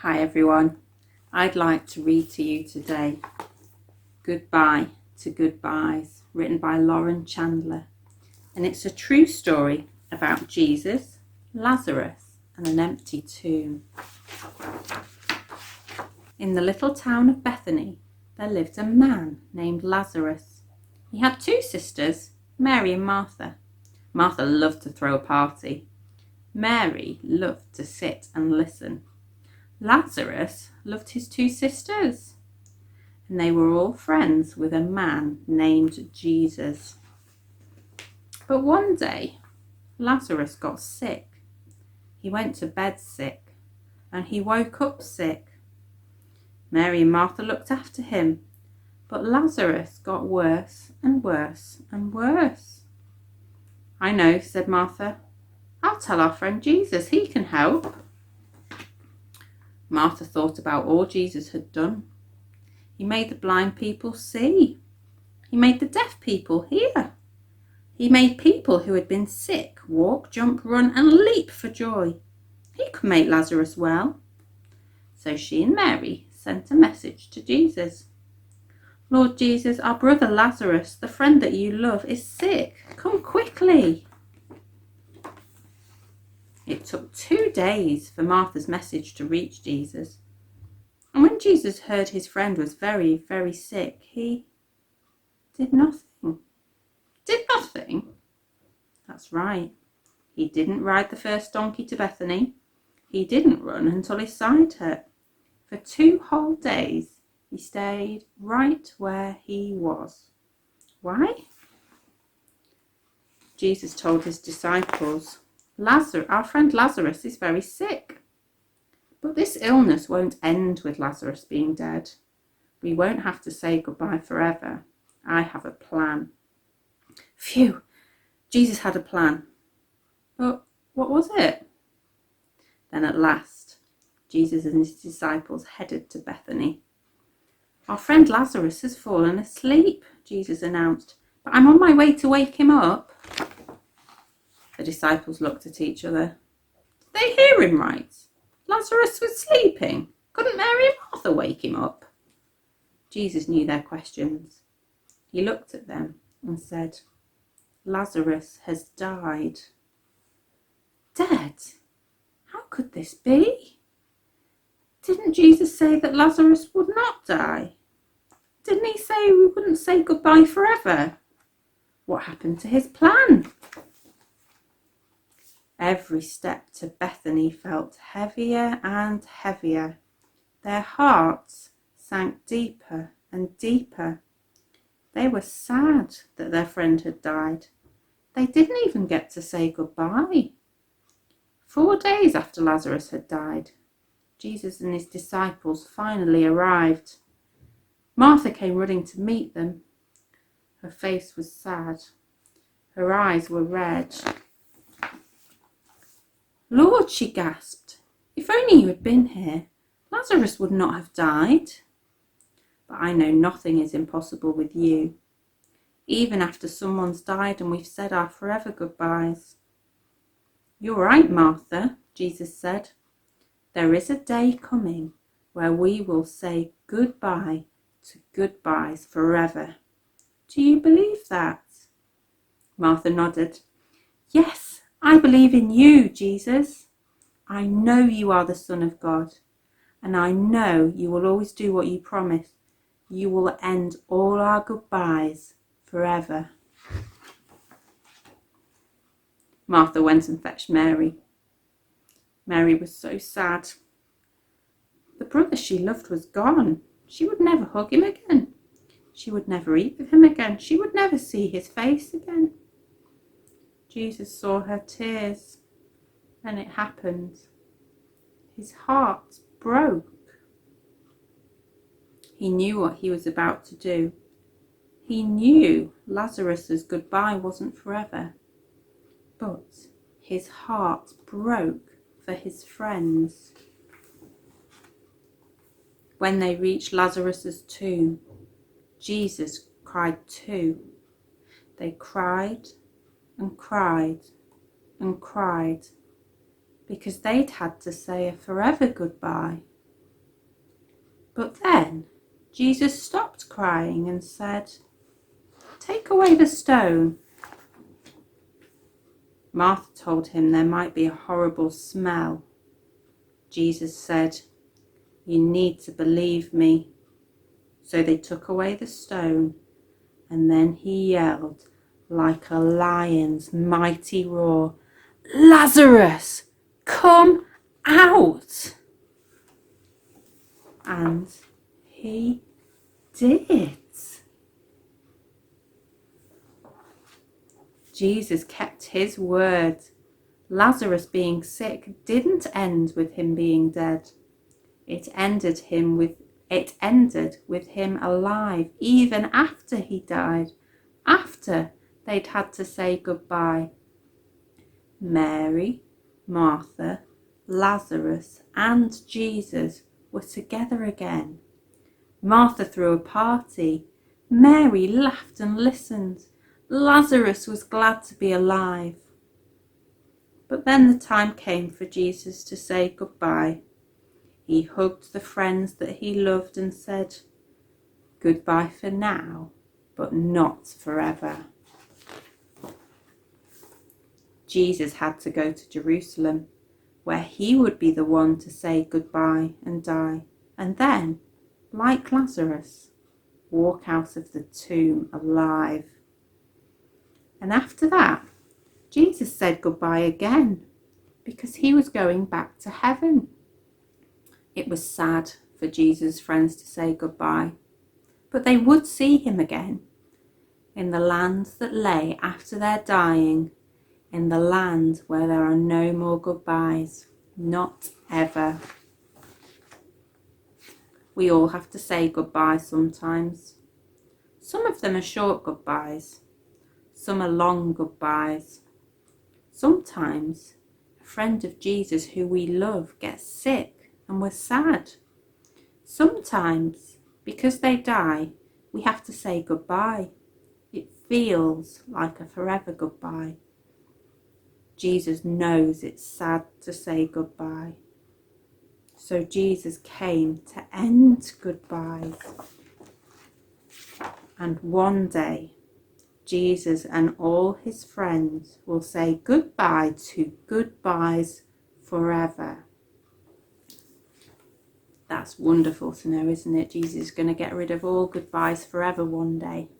Hi everyone, I'd like to read to you today Goodbye to Goodbyes, written by Lauren Chandler, and it's a true story about Jesus, Lazarus and an empty tomb. In the little town of Bethany there lived a man named Lazarus. He had two sisters, Mary and Martha. Martha loved to throw a party. Mary loved to sit and listen. Lazarus loved his two sisters, and they were all friends with a man named Jesus. But one day, Lazarus got sick. He went to bed sick, and he woke up sick. Mary and Martha looked after him, but Lazarus got worse and worse and worse. "I know," said Martha. "I'll tell our friend Jesus, he can help." Martha thought about all Jesus had done. He made the blind people see. He made the deaf people hear. He made people who had been sick walk, jump, run and leap for joy. He could make Lazarus well. So she and Mary sent a message to Jesus. "Lord Jesus, our brother Lazarus, the friend that you love, is sick. Come quickly." It took 2 days for Martha's message to reach Jesus. And when Jesus heard his friend was very, very sick, he did nothing. Did nothing? That's right. He didn't ride the first donkey to Bethany. He didn't run until his side hurt. For 2 whole days, he stayed right where he was. Why? Jesus told his disciples, "Our friend Lazarus is very sick. But this illness won't end with Lazarus being dead. We won't have to say goodbye forever. I have a plan." Phew! Jesus had a plan. But what was it? Then at last, Jesus and his disciples headed to Bethany. "Our friend Lazarus has fallen asleep," Jesus announced, "but I'm on my way to wake him up." The disciples looked at each other. Did they hear him right? Lazarus was sleeping. Couldn't Mary and Martha wake him up? Jesus knew their questions. He looked at them and said, "Lazarus has died." Dead? How could this be? Didn't Jesus say that Lazarus would not die? Didn't he say we wouldn't say goodbye forever? What happened to his plan? Every step to Bethany felt heavier and heavier. Their hearts sank deeper and deeper. They were sad that their friend had died. They didn't even get to say goodbye. 4 days after Lazarus had died, Jesus and his disciples finally arrived. Martha came running to meet them. Her face was sad. Her eyes were red. "Lord," she gasped, "if only you had been here, Lazarus would not have died." But I know nothing is impossible with you, even after someone's died and we've said our forever goodbyes. "You're right, Martha," Jesus said. "There is a day coming where we will say goodbye to goodbyes forever. Do you believe that?" Martha nodded. "Yes, I believe in you, Jesus. I know you are the Son of God, and I know you will always do what you promised. You will end all our goodbyes forever." Martha went and fetched Mary. Mary was so sad. The brother she loved was gone. She would never hug him again. She would never eat with him again. She would never see his face again. Jesus saw her tears, and it happened. His heart broke. He knew what he was about to do. He knew Lazarus's goodbye wasn't forever, but his heart broke for his friends. When they reached Lazarus's tomb, Jesus cried too. They cried and cried and cried because they'd had to say a forever goodbye But then Jesus stopped crying and said, "Take away the stone." Martha told him there might be a horrible smell. Jesus said, "You need to believe me." So they took away the stone, and then he yelled like a lion's mighty roar, "Lazarus, come out!" And he did. Jesus kept his word. Lazarus being sick didn't end with him being dead. It ended with him alive, even after he died, after they'd had to say goodbye. Mary, Martha, Lazarus, and Jesus were together again. Martha threw a party. Mary laughed and listened. Lazarus was glad to be alive. But then the time came for Jesus to say goodbye. He hugged the friends that he loved and said, "Goodbye for now, but not forever." Jesus had to go to Jerusalem, where he would be the one to say goodbye and die, and then, like Lazarus, walk out of the tomb alive. And after that, Jesus said goodbye again, because he was going back to heaven. It was sad for Jesus' friends to say goodbye, but they would see him again, in the land that lay after their dying, in the land where there are no more goodbyes, not ever. We all have to say goodbye sometimes. Some of them are short goodbyes, some are long goodbyes. Sometimes a friend of Jesus who we love gets sick and we're sad. Sometimes, because they die, we have to say goodbye. It feels like a forever goodbye. Jesus knows it's sad to say goodbye. So Jesus came to end goodbyes. And one day, Jesus and all his friends will say goodbye to goodbyes forever. That's wonderful to know, isn't it? Jesus is going to get rid of all goodbyes forever one day.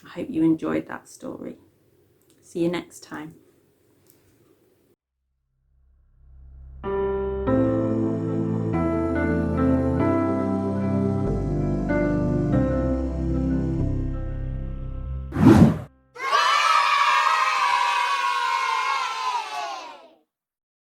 I hope you enjoyed that story. See you next time.